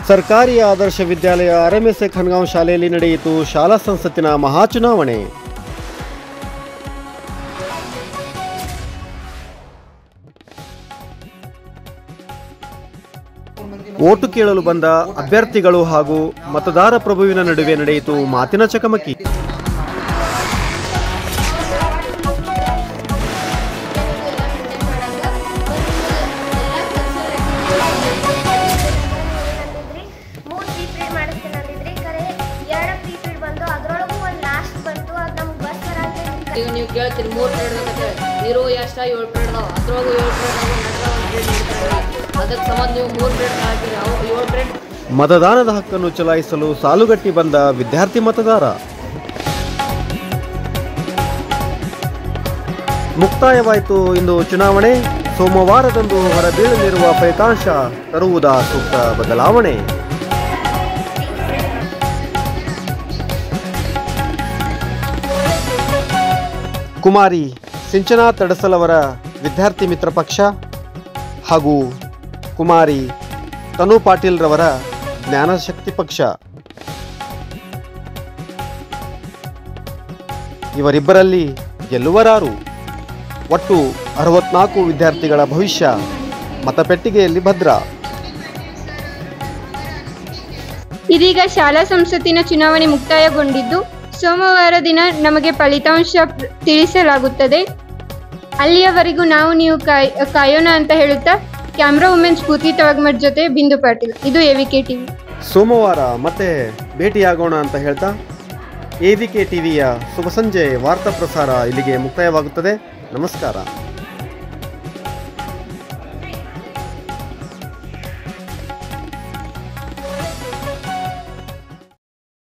ಸರ್ಕಾರಿ ಆದರ್ಶ ವಿದ್ಯಾಲಯ ಆರ್ಎಂಎಸ್ಎ ಖನ್ಗಾಂವ್ ಶಾಲೆಯಲ್ಲಿ ನಡೆಯಿತು ಶಾಲಾ ಸಂಸತ್ತಿನ ಮಹಾಚುನಾವಣೆ. ಓಟು ಕೇಳಲು ಬಂದ ಅಭ್ಯರ್ಥಿಗಳು ಹಾಗೂ ಮತದಾರ ಪ್ರಭುವಿನ ನಡುವೆ ನಡೆಯಿತು ಮಾತಿನ ಚಕಮಕಿ. ಈಗ ನೀವು ಕೇಳ್ತೀರಿ 3 ಪೀರಿಯಡ್ ಅಂತ ಹೇಳಿ ಇರೋ ಎಷ್ಟು 7 ಪೀರಿಯಡ್ ಅದಾವ ಅದ್ರೊಳಗೂ 7 ಪೀರಿಯಡ್ ಅದಕ್ಕೆ ಸಂಬಂಧ ನೀವು 3 ಪೀರಿಯಡ್ ಹಾಕಿರಿ ಅವು 7 ಪೀರಿಯಡ್. ಮತದಾನದ ಹಕ್ಕನ್ನು ಚಲಾಯಿಸಲು ಸಾಲುಗಟ್ಟಿ ಬಂದ ವಿದ್ಯಾರ್ಥಿ ಮತದಾರ. ಮುಕ್ತಾಯವಾಯಿತು ಇಂದು ಚುನಾವಣೆ. ಸೋಮವಾರದಂದು ಹೊರಬೀಳಲಿರುವ ಫಲಿತಾಂಶ ತರುವುದಾ ಸೂಕ್ತ ಬದಲಾವಣೆ. ಕುಮಾರಿ ಸಿಂಚನಾ ತಡಸಲ್ ವಿದ್ಯಾರ್ಥಿ ಮಿತ್ರ ಪಕ್ಷ ಹಾಗೂ ಕುಮಾರಿ ತನು ಪಾಟೀಲ್ ರವರ ಜ್ಞಾನಶಕ್ತಿ ಪಕ್ಷ, ಇವರಿಬ್ಬರಲ್ಲಿ ಗೆಲ್ಲುವರಾರು? ಒಟ್ಟು 64 ವಿದ್ಯಾರ್ಥಿಗಳ ಭವಿಷ್ಯ ಮತಪೆಟ್ಟಿಗೆಯಲ್ಲಿ ಭದ್ರ. ಇದೀಗ ಶಾಲಾ ಸಂಸತ್ತಿನ ಚುನಾವಣೆ ಮುಕ್ತಾಯಗೊಂಡಿದ್ದು ಸೋಮವಾರ ದಿನ ನಮಗೆ ಫಲಿತಾಂಶ ತಿಳಿಸಲಾಗುತ್ತದೆ. ಅಲ್ಲಿಯವರೆಗೂ ನೀವು ಕಾಯೋಣ ಅಂತ ಹೇಳುತ್ತಾ ಕ್ಯಾಮ್ರಾ ವುಮೆನ್ ಸ್ಫೂರ್ತಿ ತವಗ್ಮಠ್ ಜೊತೆ ಬಿಂದು ಪಾಟೀಲ್, ಇದು ಎವಿಕೆ ಟಿವಿ. ಸೋಮವಾರ ಮತ್ತೆ ಭೇಟಿಯಾಗೋಣ ಅಂತ ಹೇಳ್ತಾ ಎವಿಕೆ ಟಿವಿಯ ಶುಭ ಸಂಜೆ ವಾರ್ತಾ ಪ್ರಸಾರ ಇಲ್ಲಿಗೆ ಮುಕ್ತಾಯವಾಗುತ್ತದೆ. ನಮಸ್ಕಾರ.